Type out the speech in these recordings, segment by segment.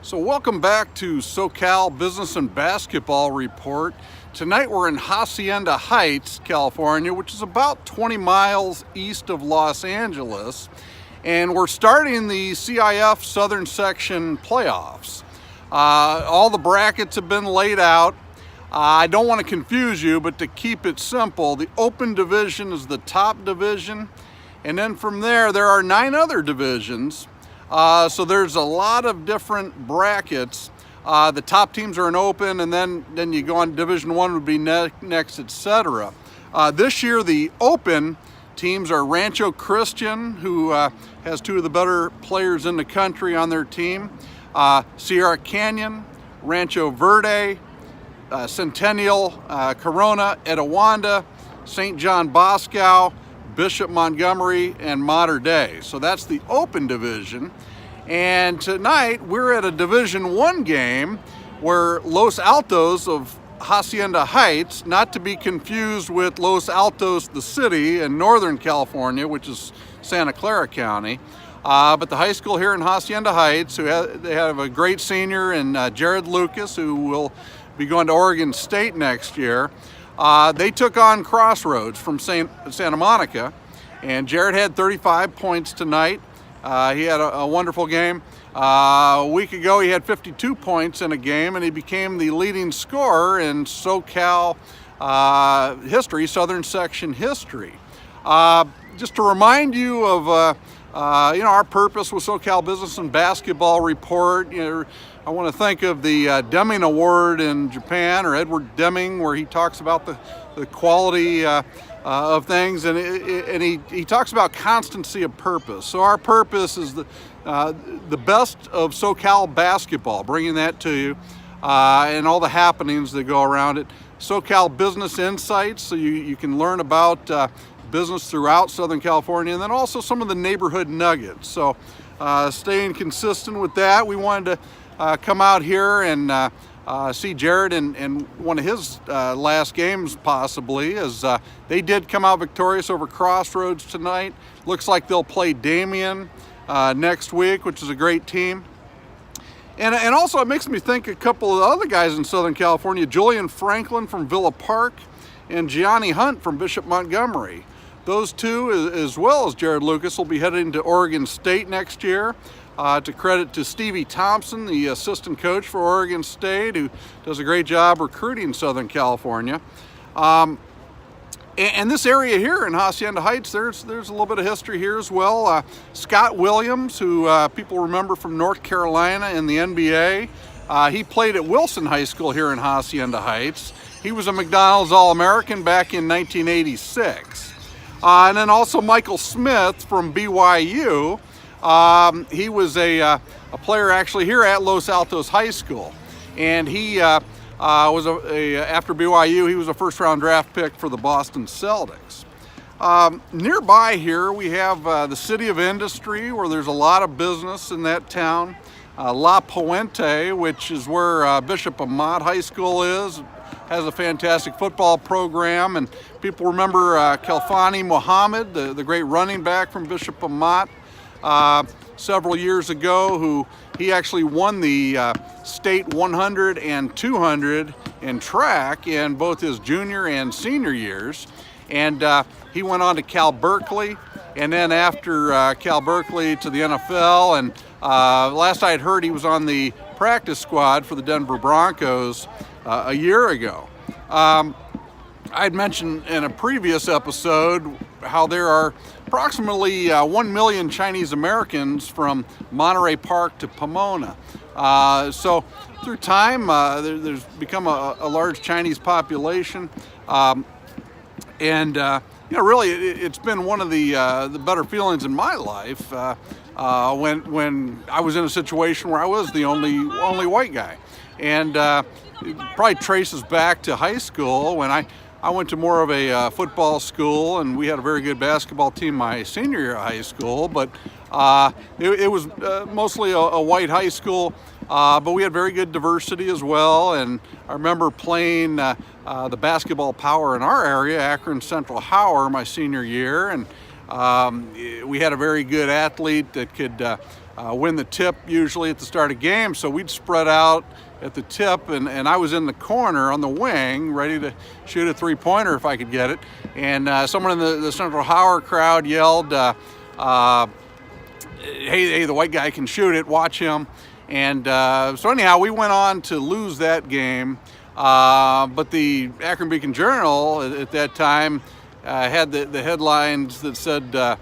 So welcome back to SoCal Business and Basketball Report. Tonight we're in Hacienda Heights, California, which is about 20 miles east of Los Angeles. And we're starting the CIF Southern Section playoffs. All the brackets have been laid out. I don't want to confuse you, but to keep it simple, the open division is the top division. And then from there are 9 other divisions. So there's a lot of different brackets. The top teams are in open, and then you go on Division 1 would be next, etc. This year the open teams are Rancho Christian, who has 2 of the better players in the country on their team. Sierra Canyon, Rancho Verde, Centennial, Corona, Etiwanda, St. John Bosco, Bishop Montgomery, and Mater Dei. So that's the open division. And tonight we're at a Division 1 game where Los Altos of Hacienda Heights, not to be confused with Los Altos, the city in Northern California, which is Santa Clara County, but the high school here in Hacienda Heights, they have a great senior in Jarod Lucas, who will be going to Oregon State next year. They took on Crossroads from Santa Monica, and Jarod had 35 points tonight. He had a wonderful game. A week ago he had 52 points in a game, and he became the leading scorer in SoCal history, Southern Section history. Just to remind you of our purpose with SoCal Business and Basketball Report. I want to think of the Deming Award in Japan, or Edward Deming, where he talks about the quality of things, and he talks about constancy of purpose. So our purpose is the best of SoCal basketball, bringing that to you, and all the happenings that go around it. SoCal Business Insights, so you can learn about business throughout Southern California, and then also some of the neighborhood nuggets. So staying consistent with that, we wanted to come out here and see Jarod in one of his last games, possibly, as they did come out victorious over Crossroads tonight. Looks like they'll play Damien next week, which is a great team. And also it makes me think a couple of other guys in Southern California, Julian Franklin from Villa Park and Gianni Hunt from Bishop Montgomery. Those two, as well as Jarod Lucas, will be heading to Oregon State next year. To credit to Stevie Thompson, the assistant coach for Oregon State, who does a great job recruiting Southern California. And this area here in Hacienda Heights, there's a little bit of history here as well. Scott Williams, who people remember from North Carolina in the NBA, he played at Wilson High School here in Hacienda Heights. He was a McDonald's All-American back in 1986. And then also Michael Smith from BYU. He was a player actually here at Los Altos High School, and he was after BYU, he was a first-round draft pick for the Boston Celtics. Nearby here we have the City of Industry, where there's a lot of business in that town. La Puente, which is where Bishop Amat High School is, has a fantastic football program, and people remember Kelfani Muhammad, the great running back from Bishop Amat. Several years ago, he actually won the state 100 and 200 in track in both his junior and senior years, and he went on to Cal Berkeley, and then after Cal Berkeley to the NFL, and last I had heard he was on the practice squad for the Denver Broncos a year ago. I'd mentioned in a previous episode how there are approximately 1 million Chinese Americans from Monterey Park to Pomona. So through time, there's become a large Chinese population. Really, it's been one of the better feelings in my life when I was in a situation where I was the only white guy. And it probably traces back to high school when I went to more of a football school, and we had a very good basketball team my senior year of high school, but it was mostly a white high school, but we had very good diversity as well. And I remember playing the basketball power in our area, Akron Central Howard, my senior year, and we had a very good athlete that could win the tip usually at the start of games. So we'd spread out at the tip, and I was in the corner on the wing ready to shoot a three-pointer if I could get it. And someone in the Central Howard crowd yelled, hey, the white guy can shoot it, watch him. And so anyhow, we went on to lose that game. But the Akron Beacon Journal at that time had the headlines that said,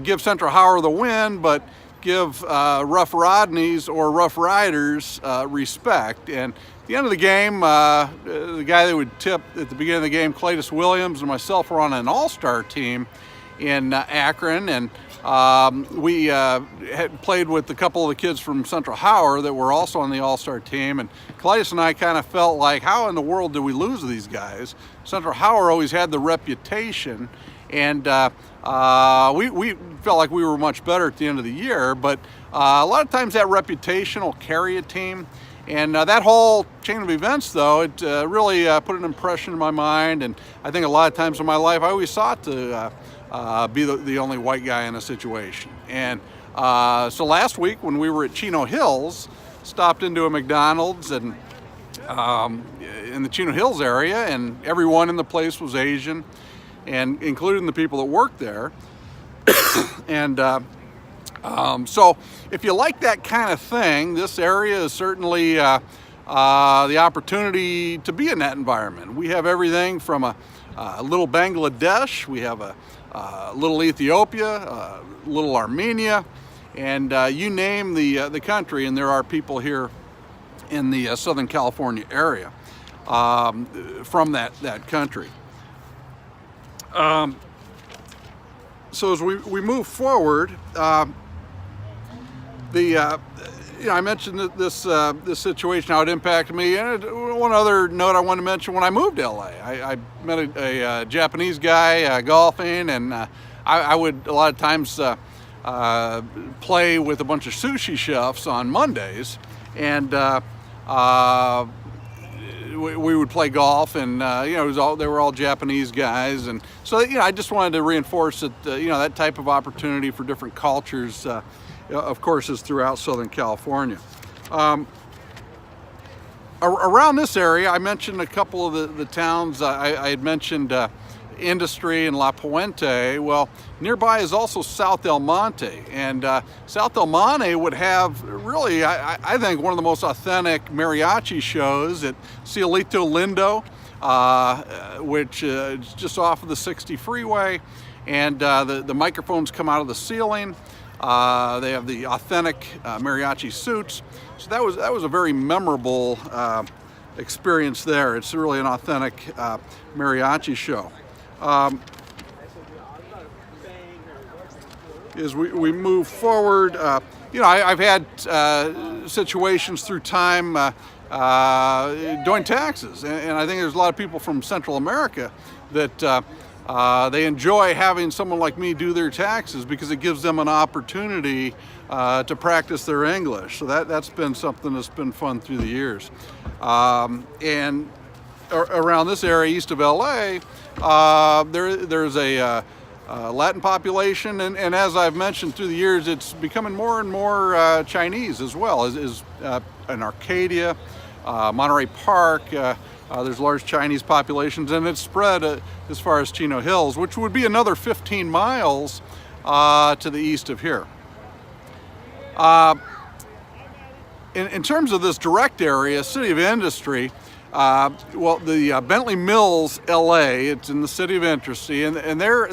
give Central Howard the win, but give Rough Rodneys or Rough Riders respect. And at the end of the game, the guy that would tip at the beginning of the game, Claytus Williams, and myself were on an all-star team in Akron, and we had played with a couple of the kids from Central Howard that were also on the all-star team, and Claytus and I kind of felt like, how in the world did we lose these guys? Central Howard always had the reputation, and we felt like we were much better at the end of the year, but a lot of times that reputation will carry a team. And that whole chain of events, though, it really put an impression in my mind, and I think a lot of times in my life I always sought to be the only white guy in a situation. And so last week when we were at Chino Hills, stopped into a McDonald's and in the Chino Hills area, and everyone in the place was Asian, and including the people that worked there. And so if you like that kind of thing, this area is certainly the opportunity to be in that environment. We have everything from a little Bangladesh, we have a little Ethiopia, a little Armenia, and you name the country, and there are people here in the Southern California area from that country. So as we move forward, I mentioned that this situation, how it impacted me. And one other note I want to mention: when I moved to LA, I met a Japanese guy golfing, and I would a lot of times play with a bunch of sushi chefs on Mondays, and we would play golf, and they were all Japanese guys, and so I just wanted to reinforce that that type of opportunity for different cultures, of course, is throughout Southern California. Around this area, I mentioned a couple of the towns. I had mentioned Industry and La Puente. Well, nearby is also South El Monte, and South El Monte would have really, I think, one of the most authentic mariachi shows at Cielito Lindo, which is just off of the 60 freeway, and the microphones come out of the ceiling. They have the authentic mariachi suits, so that was a very memorable experience there. It's really an authentic mariachi show. As we move forward, I've had situations through time doing taxes, and I think there's a lot of people from Central America that they enjoy having someone like me do their taxes because it gives them an opportunity to practice their English. So that's been something that's been fun through the years. And around this area east of LA, there's a Latin population, and as I've mentioned through the years, it's becoming more and more Chinese as well. Is in Arcadia, Monterey Park, there's large Chinese populations, and it's spread as far as Chino Hills, which would be another 15 miles to the east of here. In terms of this direct area, City of Industry, well, the Bentley Mills, LA, it's in the City of Industry, and they're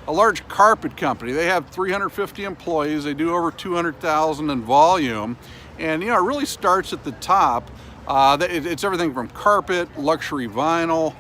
a large carpet company. They have 350 employees. They do over 200,000 in volume, and it really starts at the top. It's everything from carpet, luxury vinyl,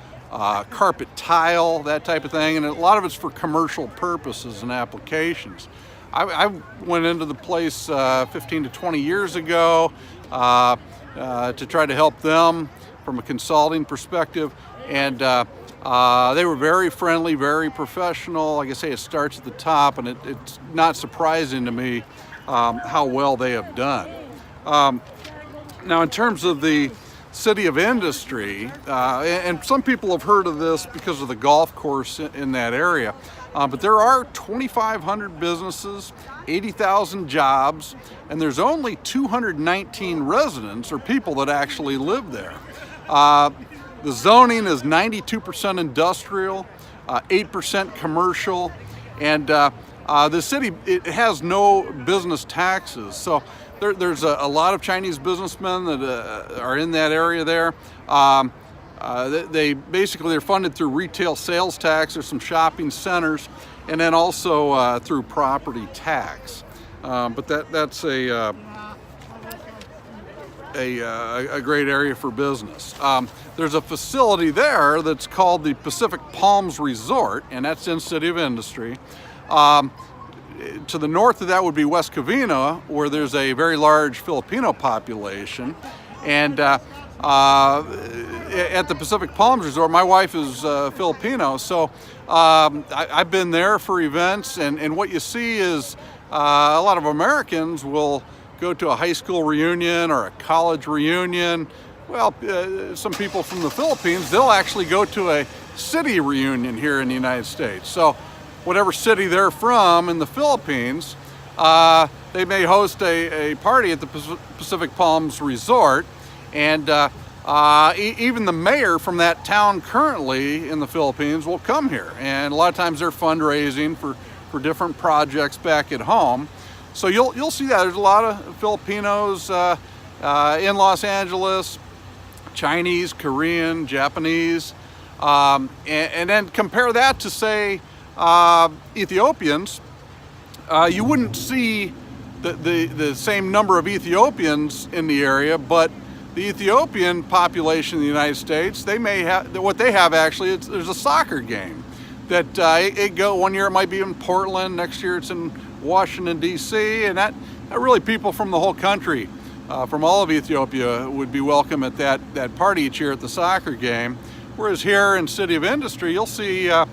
carpet tile, that type of thing, and a lot of it's for commercial purposes and applications. I went into the place 15 to 20 years ago to try to help them from a consulting perspective, and they were very friendly, very professional. Like I say, it starts at the top, and it's not surprising to me how well they have done. Now, in terms of the City of Industry, and some people have heard of this because of the golf course in that area, But there are 2,500 businesses, 80,000 jobs, and there's only 219 residents or people that actually live there. The zoning is 92% industrial, 8% commercial, and the city, it has no business taxes. So there's a lot of Chinese businessmen that are in that area there. They're funded through retail sales tax. There's some shopping centers, and then also through property tax. But that's a great area for business. There's a facility there that's called the Pacific Palms Resort, and that's in City of Industry. To the north of that would be West Covina, where there's a very large Filipino population. And at the Pacific Palms Resort, my wife is Filipino, so I've been there for events, and what you see is a lot of Americans will go to a high school reunion or a college reunion. Well, some people from the Philippines, they'll actually go to a city reunion here in the United States. So whatever city they're from in the Philippines, they may host a party at the Pacific Palms Resort, and even the mayor from that town currently in the Philippines will come here, and a lot of times they're fundraising for different projects back at home. So you'll see that there's a lot of Filipinos in Los Angeles, Chinese, Korean, Japanese, and then compare that to, say, Ethiopians. You wouldn't see the same number of Ethiopians in the area, but the Ethiopian population in the United States, they may have, what they have actually, there's a soccer game that one year it might be in Portland, next year it's in Washington, D.C., and that really people from the whole country, from all of Ethiopia, would be welcome at that party each year at the soccer game. Whereas here in City of Industry, you'll see a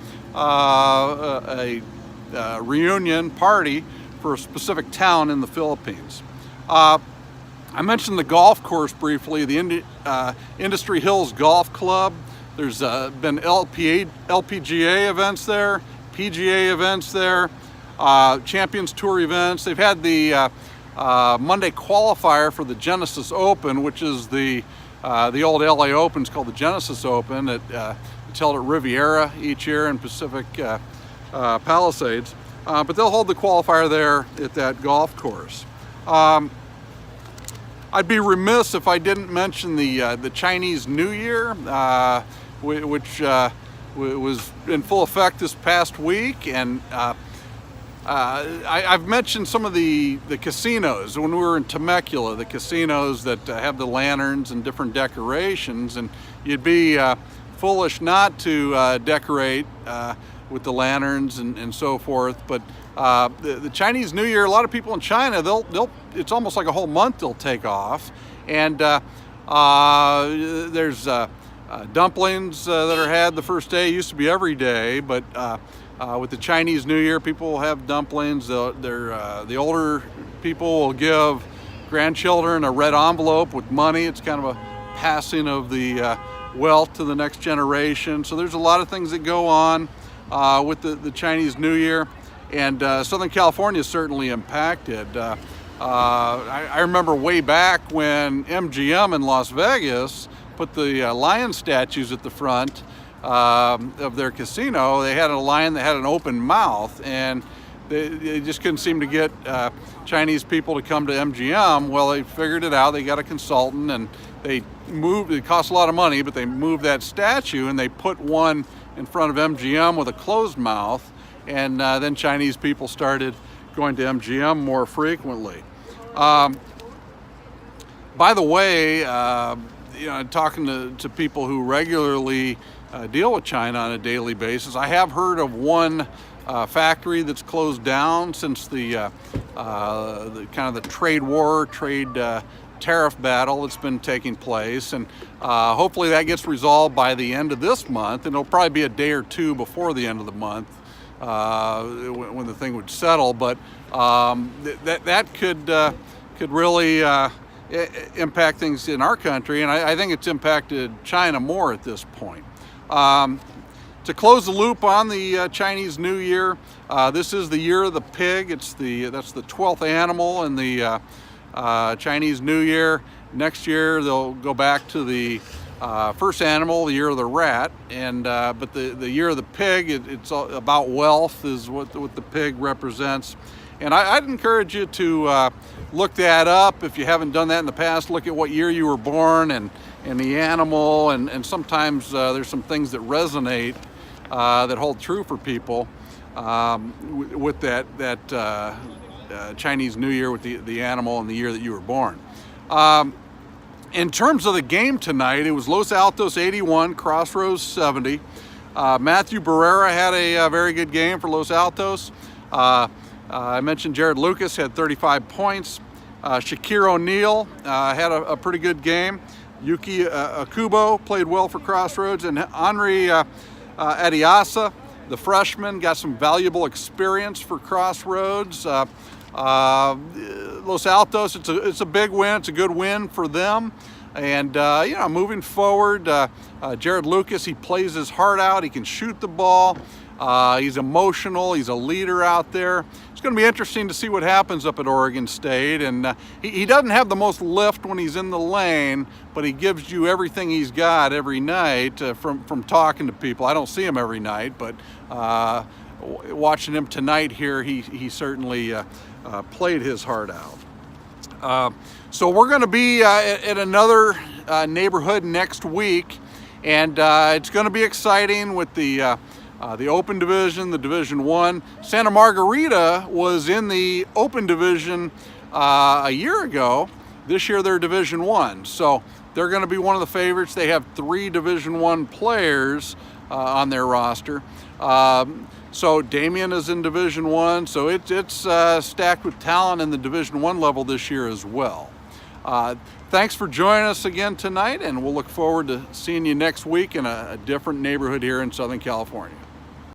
reunion party for a specific town in the Philippines. I mentioned the golf course briefly, the Industry Hills Golf Club. There's been LPGA events there, PGA events there, Champions Tour events. They've had the Monday qualifier for the Genesis Open, which is the old LA Open. It's called the Genesis Open. It's held at Riviera each year in Pacific Palisades. But they'll hold the qualifier there at that golf course. I'd be remiss if I didn't mention the Chinese New Year, which was in full effect this past week, and I've mentioned some of the casinos when we were in Temecula, the casinos that have the lanterns and different decorations, and you'd be foolish not to decorate with the lanterns and so forth. But the Chinese New Year, a lot of people in China, it's almost like a whole month they'll take off, and there's dumplings that are had the first day. It used to be every day, but with the Chinese New Year, people will have dumplings. The older people will give grandchildren a red envelope with money. It's kind of a passing of the wealth to the next generation. So there's a lot of things that go on with the Chinese New Year, and Southern California is certainly impacted. I remember way back when MGM in Las Vegas put the lion statues at the front of their casino. They had a lion that had an open mouth, and they just couldn't seem to get Chinese people to come to MGM. Well, they figured it out. They got a consultant, and they moved. It cost a lot of money, but they moved that statue, and they put one in front of MGM with a closed mouth, and then Chinese people started going to MGM more frequently. By the way, talking to people who regularly deal with China on a daily basis, I have heard of one factory that's closed down since the kind of the trade war, tariff battle that's been taking place, and hopefully that gets resolved by the end of this month, and it'll probably be a day or two before the end of the month when the thing would settle. But that could really impact things in our country, and I think it's impacted China more at this point. To close the loop on the Chinese New Year, this is the year of the pig. That's the 12th animal in the Chinese New Year. Next year they'll go back to the first animal, the year of the rat, and but the year of the pig, it's all about wealth, is what the pig represents. And I'd encourage you to look that up if you haven't done that in the past. Look at what year you were born and the animal, and sometimes there's some things that resonate that hold true for people with that Chinese New Year, with the animal and the year that you were born. In terms of the game tonight, it was Los Altos 81, Crossroads 70. Matthew Barrera had a very good game for Los Altos. I mentioned Jarod Lucas had 35 points. Shakir O'Neal had a pretty good game. Yuki Akubo played well for Crossroads, and Henry Adiasa, the freshman, got some valuable experience for Crossroads. Los Altos, it's a big win. It's a good win for them. And you know, moving forward, Jarod Lucas, he plays his heart out. He can shoot the ball. He's emotional. He's a leader out there. It's going to be interesting to see what happens up at Oregon State. And he doesn't have the most lift when he's in the lane, but he gives you everything he's got every night from talking to people. I don't see him every night, but watching him tonight here, he certainly played his heart out. So we're going to be at another neighborhood next week, and it's going to be exciting with the Open Division, the Division I. Santa Margarita was in the Open Division a year ago. This year they're Division I, so they're going to be one of the favorites. They have 3 Division I players on their roster. So Damien is in Division I, so it's stacked with talent in the Division I level this year as well. Thanks for joining us again tonight, and we'll look forward to seeing you next week in a different neighborhood here in Southern California.